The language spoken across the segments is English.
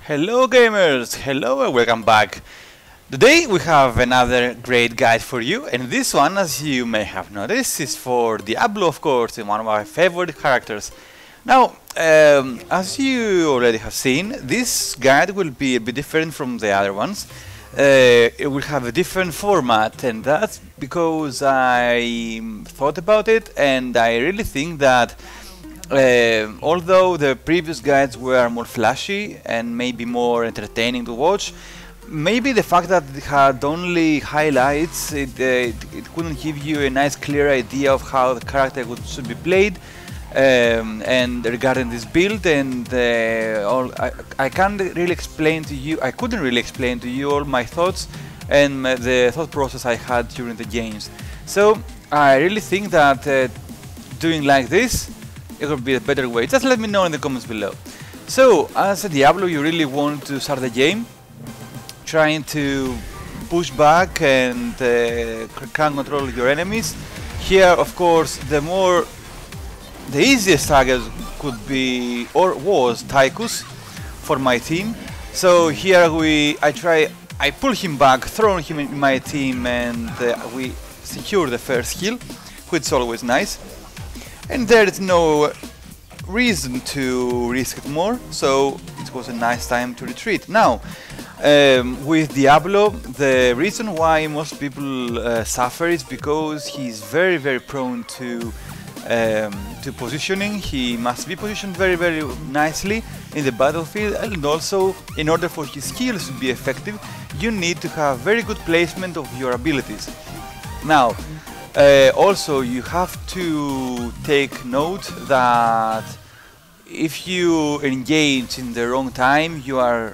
Hello gamers, hello and welcome back. Today we have another great guide for you, and this one, as you may have noticed, is for Diablo, of course, one of my favorite characters. Now, as you already have seen, this guide will be a bit different from the other ones. It will have a different format, and that's because I thought about it, and I really think that although the previous guides were more flashy and maybe more entertaining to watch, maybe the fact that it had only highlights, it couldn't give you a nice clear idea of how the character should be played, and regarding this build, and I can't really explain to you, I couldn't really explain to you all my thoughts and the thought process I had during the games. So I really think that doing like this, it would be a better way. Just let me know in the comments below. So, as a Diablo, you really want to start the game trying to push back and can control your enemies. Here, of course, the easiest target could be, or was, Tychus for my team. So here I pull him back, throw him in my team, and we secure the first kill, which is always nice. And there is no reason to risk it more, so it was a nice time to retreat. Now, with Diablo, the reason why most people suffer is because he's very prone to positioning. He must be positioned very nicely in the battlefield, and also in order for his skills to be effective, you need to have very good placement of your abilities. Now, also, you have to take note that if you engage in the wrong time, you are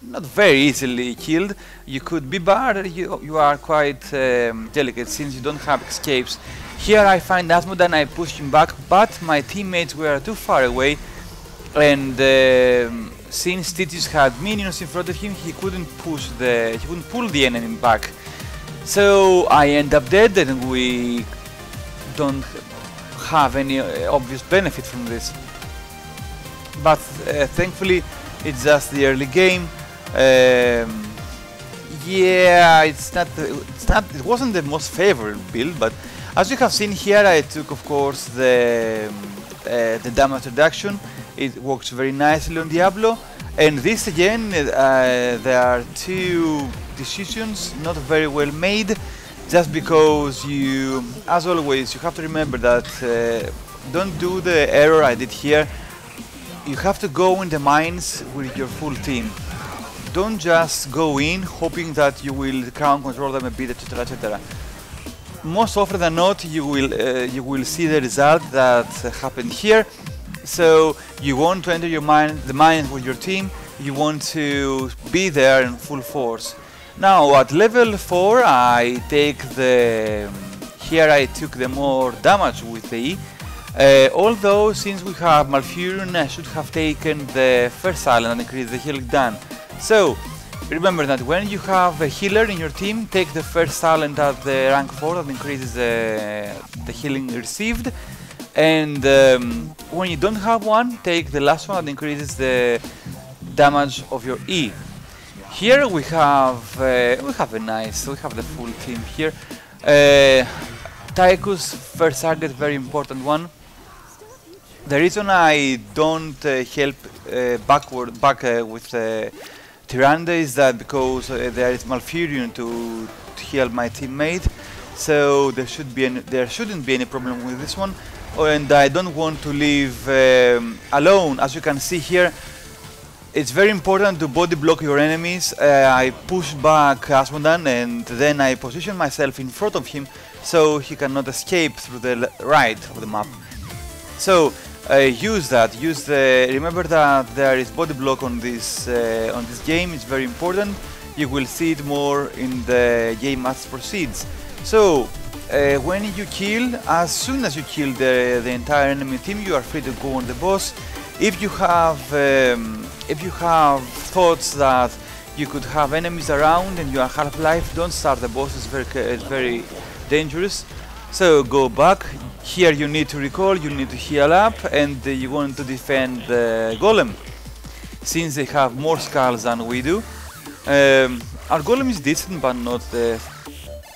not very easily killed. You could be barred, you are quite delicate since you don't have escapes. Here I find Asmodan, I push him back, but my teammates were too far away, and since Titus had minions in front of him, he couldn't pull the enemy back. So I end up dead, and we don't have any obvious benefit from this. But thankfully, it's just the early game. Yeah, it wasn't the most favorite build, but as you have seen here, I took, of course, the damage reduction. It works very nicely on Diablo. And this again, there are two decisions not very well made, just because as always, you have to remember that don't do the error I did here. You have to go in the mines with your full team. Don't just go in hoping that you will ground control them a bit, etc. Most often than not, you will see the result that happened here. So you want to enter the mine with your team. You want to be there in full force. Now at level 4, I took the more damage with the E. Although since we have Malfurion, I should have taken the first island and increase the healing done. So remember that when you have a healer in your team, take the first talent at the rank 4 that increases the healing received, and when you don't have one, take the last one that increases the damage of your E. Here we have the full team here. Tychus, first target, very important one. The reason I don't help back with Tyrande is that because there is Malfurion to heal my teammate, so there shouldn't be any problem with this one, and I don't want to leave alone. As you can see here, it's very important to body block your enemies. I push back Asmodan, and then I position myself in front of him so he cannot escape through the right of the map. So use that. Remember that there is body block on this game. It's very important. You will see it more in the game as it proceeds. So when you kill, as soon as you kill the entire enemy team, you are free to go on the boss. If you have thoughts that you could have enemies around and you are half-life, don't start the boss. It's very dangerous. So go back. Here you need to recall, you need to heal up, and you want to defend the golem. since they have more skulls than we do. Our golem is decent, but not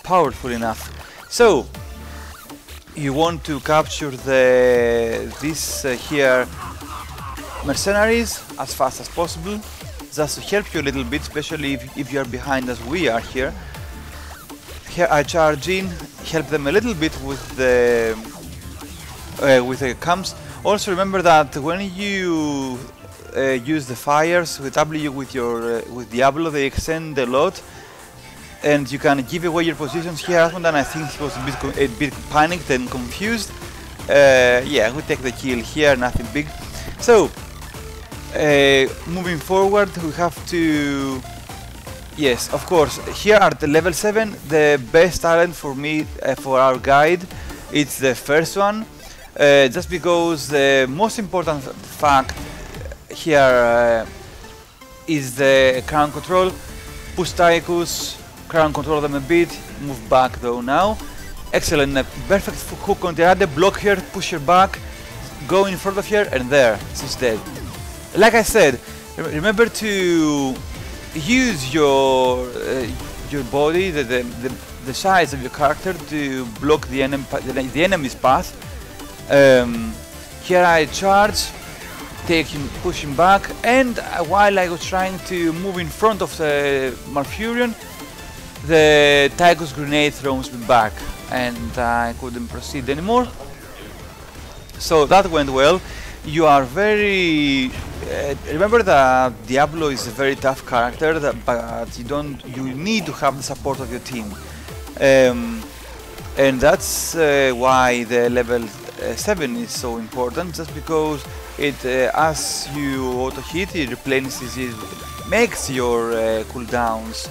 powerful enough. So you want to capture these here mercenaries as fast as possible, just to help you a little bit, especially if you are behind as we are here. Here I charge in, help them a little bit with the camps. Also remember that when you use the fires with W with Diablo, they extend a lot, and you can give away your positions here. Asmondan, I think he was a bit panicked and confused. Yeah, we take the kill here, nothing big. So moving forward, we have to. Yes, of course. Here at the level 7, the best talent for me, for our guide, it's the first one. Just because the most important fact here is the crown control. Push Tychus, crown control them a bit, move back though now. Excellent, perfect hook on the other, block here, push her back, go in front of her, and there, she's dead. Like I said, remember to use your body, the size of your character to block the enemy's path. Here I charge, take him, push him back, and while I was trying to move in front of the Malfurion, the Tychus grenade throws me back, and I couldn't proceed anymore. So that went well. You are very remember that Diablo is a very tough character, but you need to have the support of your team, and that's why the level 7 is so important. Just because it, as you auto hit, it replenishes, it makes your cooldowns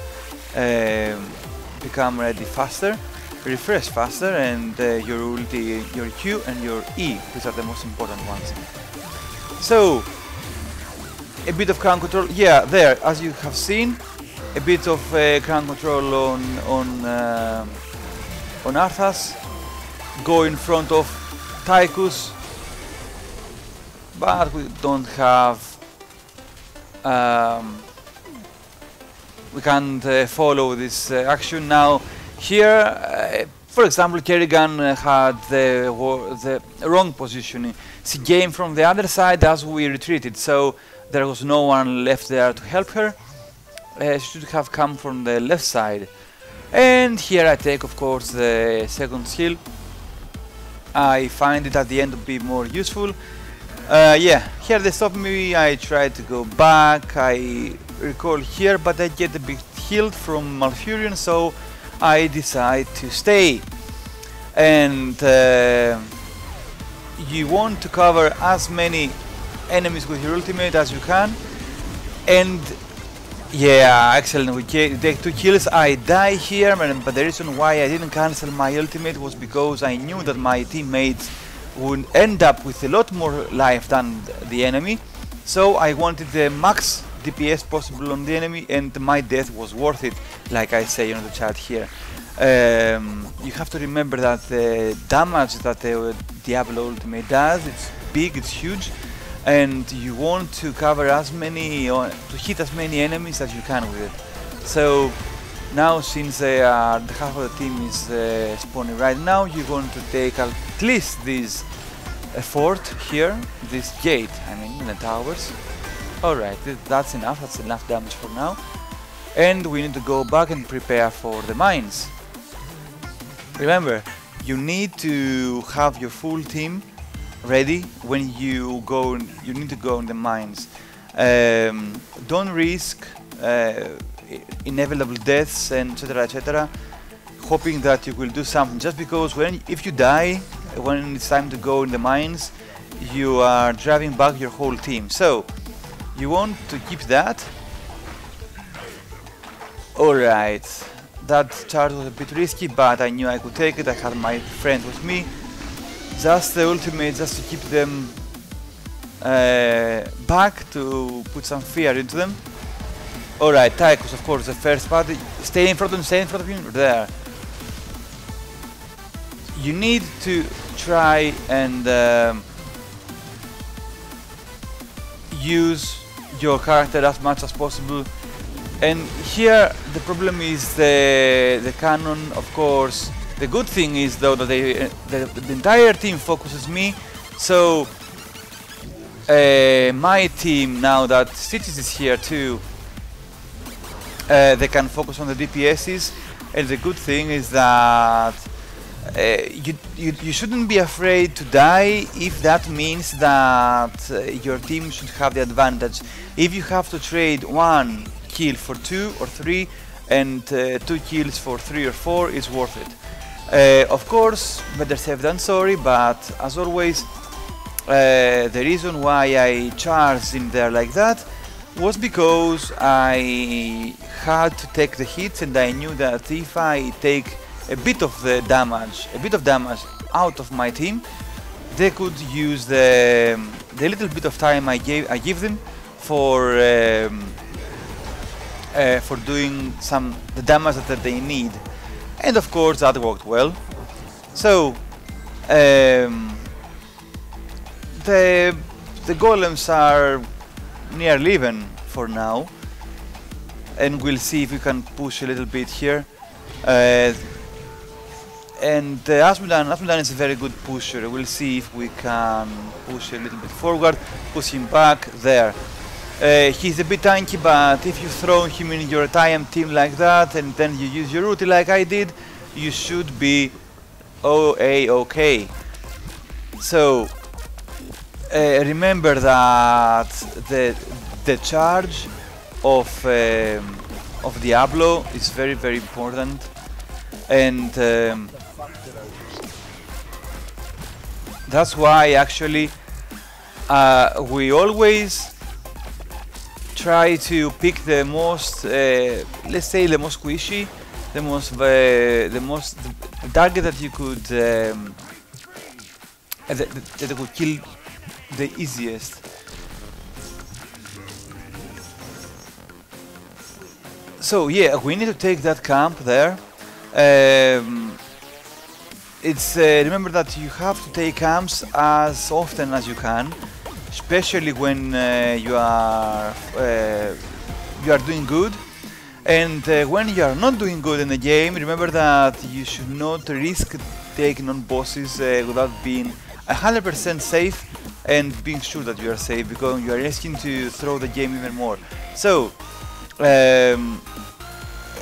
become ready faster, refresh faster, and your ulti, your Q and your E, these are the most important ones. So a bit of crown control, yeah, there, as you have seen, a bit of crown control on Arthas, go in front of Tychus, but we don't have, we can't follow this action now. Here, for example, Kerrigan had the wrong positioning. She came from the other side as we retreated, so there was no one left there to help her. She should have come from the left side. And here I take, of course, the second skill. I find it at the end to be more useful. Yeah, here they stop me, I try to go back, I recall here, but I get a bit healed from Malfurion, so I decide to stay. And you want to cover as many enemies with your ultimate as you can. And yeah, excellent, we take 2 kills. I die here, but the reason why I didn't cancel my ultimate was because I knew that my teammates would end up with a lot more life than the enemy, so I wanted the max DPS possible on the enemy, and my death was worth it, like I say on the chat here. You have to remember that the damage that the Diablo ultimate does, it's big, it's huge, and you want to cover as many, to hit as many enemies as you can with it. So now, since the half of the team is spawning right now, you're going to take at least this fort here, this gate, I mean, in the towers. Alright, that's enough damage for now. And we need to go back and prepare for the mines. Remember, you need to have your full team ready when you go, you need to go in the mines. Don't risk inevitable deaths and etc, hoping that you will do something, just because if you die when it's time to go in the mines, you are driving back your whole team, so you want to keep that. Alright, that charge was a bit risky, but I knew I could take it. I had my friend with me, just the ultimate, just to keep them back, to put some fear into them. Alright, Tychus, of course, the first party. Stay in front of him, there. You need to try and use your character as much as possible. And here the problem is the cannon, of course. The good thing is though that the entire team focuses me, so my team, now that Stitches is here too, they can focus on the DPSs. And the good thing is that you shouldn't be afraid to die if that means that your team should have the advantage. If you have to trade 1 kill for 2 or 3 and 2 kills for 3 or 4, it's worth it. Of course, better safe than sorry, but as always, the reason why I charged in there like that was because I had to take the hits, and I knew that if I take a bit of damage out of my team, they could use the little bit of time I give them for doing the damage that they need. And of course that worked well. So the golems are nearly even for now, and we'll see if we can push a little bit here. And Asmudan is a very good pusher. We'll see if we can push a little bit forward, push him back there. He's a bit tanky, but if you throw him in your TIM team like that and then you use your ulti like I did, you should be okay. So remember that the charge of Diablo is very, very important, and that's why actually we always try to pick the most, let's say, the most squishy, the target that you could that could kill the easiest. So yeah, we need to take that camp there. Remember that you have to take camps as often as you can, especially when you are doing good. And when you are not doing good in the game, remember that you should not risk taking on bosses without being 100% safe and being sure that you are safe, because you are risking to throw the game even more. So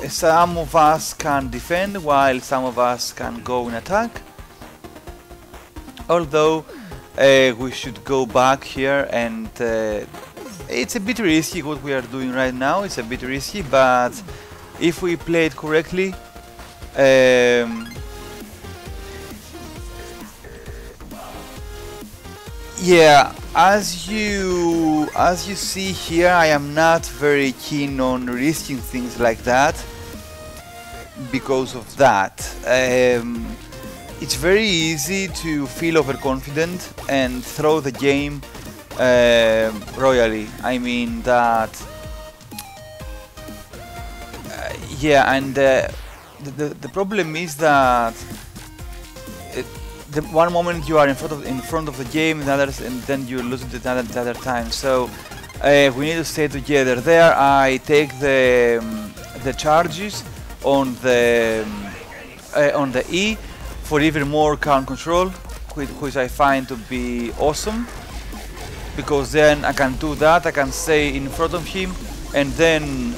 some of us can defend while some of us can go in attack, although we should go back here, and it's a bit risky what we are doing right now. It's a bit risky, but if we play it correctly, yeah, as you see here, I am not very keen on risking things like that because of that. It's very easy to feel overconfident and throw the game royally. I mean that, yeah, and the problem is that the one moment you are in front of the game, and then you lose it the other time. So we need to stay together. There, I take the charges on the E for even more count control, which I find to be awesome, because then I can do that. I can stay in front of him, and then,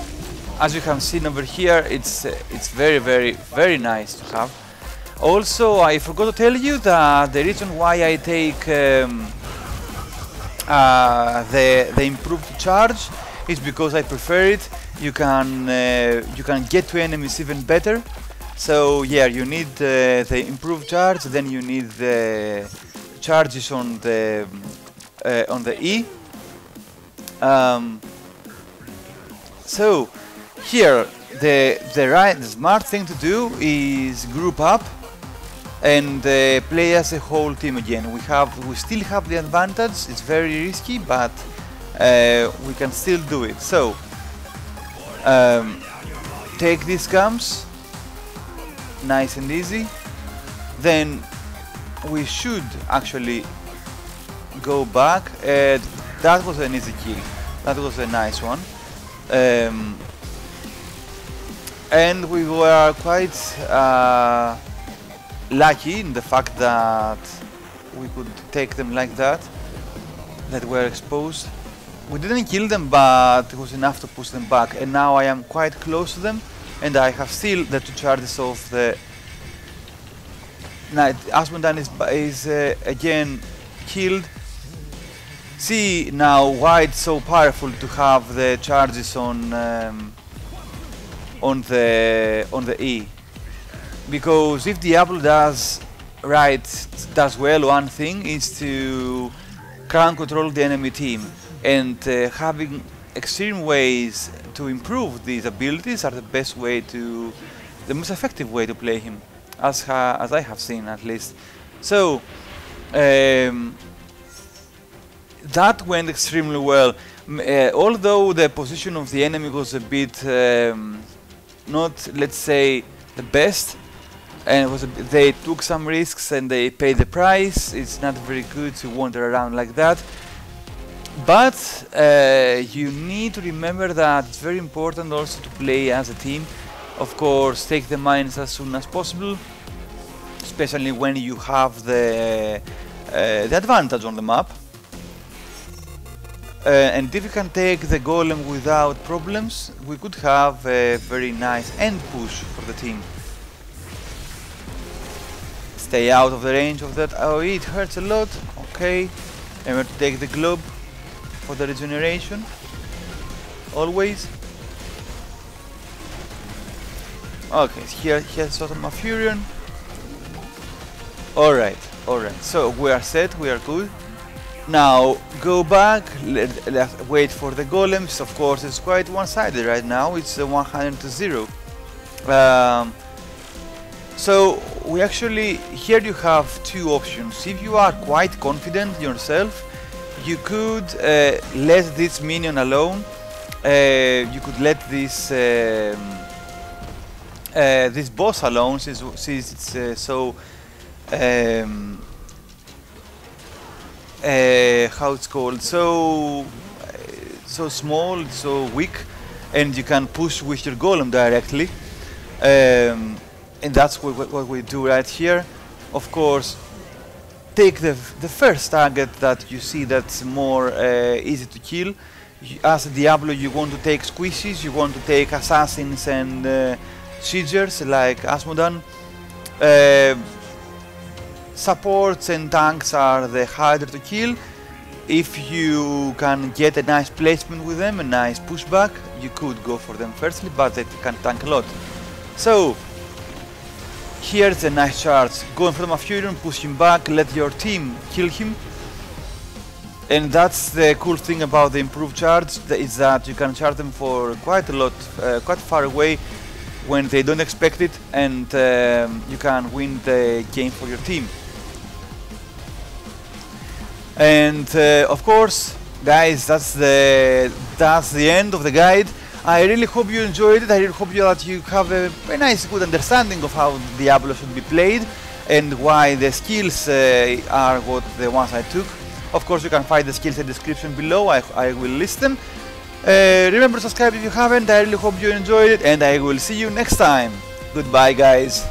as you can see over here, it's very, very, very nice to have. Also, I forgot to tell you that the reason why I take the improved charge is because I prefer it. You can get to enemies even better. So yeah, you need the improved charge, then you need the charges on the E. So here, the smart thing to do is group up and play as a whole team again. We still have the advantage. It's very risky, but we can still do it. So take these camps, nice and easy. Then we should actually go back. That was an easy kill. That was a nice one. And we were quite lucky in the fact that we could take them like that were exposed. We didn't kill them, but it was enough to push them back, and now I am quite close to them, and I have still the 2 charges of the Knight. Asmondan is again killed. See now why it's so powerful to have the charges on the E, because if Diablo does well, one thing is to ground control the enemy team, and having extreme ways to improve these abilities are the most effective way to play him, as I have seen at least. So that went extremely well, although the position of the enemy was a bit not, let's say, the best, and they took some risks and they paid the price. It's not very good to wander around like that, but you need to remember that it's very important also to play as a team. Of course, take the mines as soon as possible, especially when you have the advantage on the map. And if you can take the golem without problems, we could have a very nice end push for the team. Stay out of the range of that. Oh, it hurts a lot. Okay, remember to take the globe for the regeneration, always. Okay, here Sodom of Furion. Alright, so we are set, we are good. Now go back, let's wait for the golems. Of course, it's quite one-sided right now. It's 100 to 0. So we actually, here you have 2 options. If you are quite confident yourself, you could let this minion alone. You could let this this boss alone, since it's so how it's called, so small, so weak, and you can push with your golem directly, and that's what we do right here. Of course, take the first target that you see that's more easy to kill. As a Diablo, you want to take squishies, you want to take assassins and siegers like Asmodan. Supports and tanks are the harder to kill. If you can get a nice placement with them, a nice pushback, you could go for them firstly, but they can tank a lot. So here's a nice charge. Go in front of Furion, push him back, let your team kill him. And that's the cool thing about the improved charge, is that you can charge them for quite a lot, quite far away when they don't expect it, and you can win the game for your team. And of course, guys, that's the end of the guide. I really hope you enjoyed it. I really hope that you have a nice, good understanding of how Diablo should be played and why the skills are what the ones I took. Of course, you can find the skills in the description below. I will list them. Remember to subscribe if you haven't. I really hope you enjoyed it, and I will see you next time. Goodbye, guys.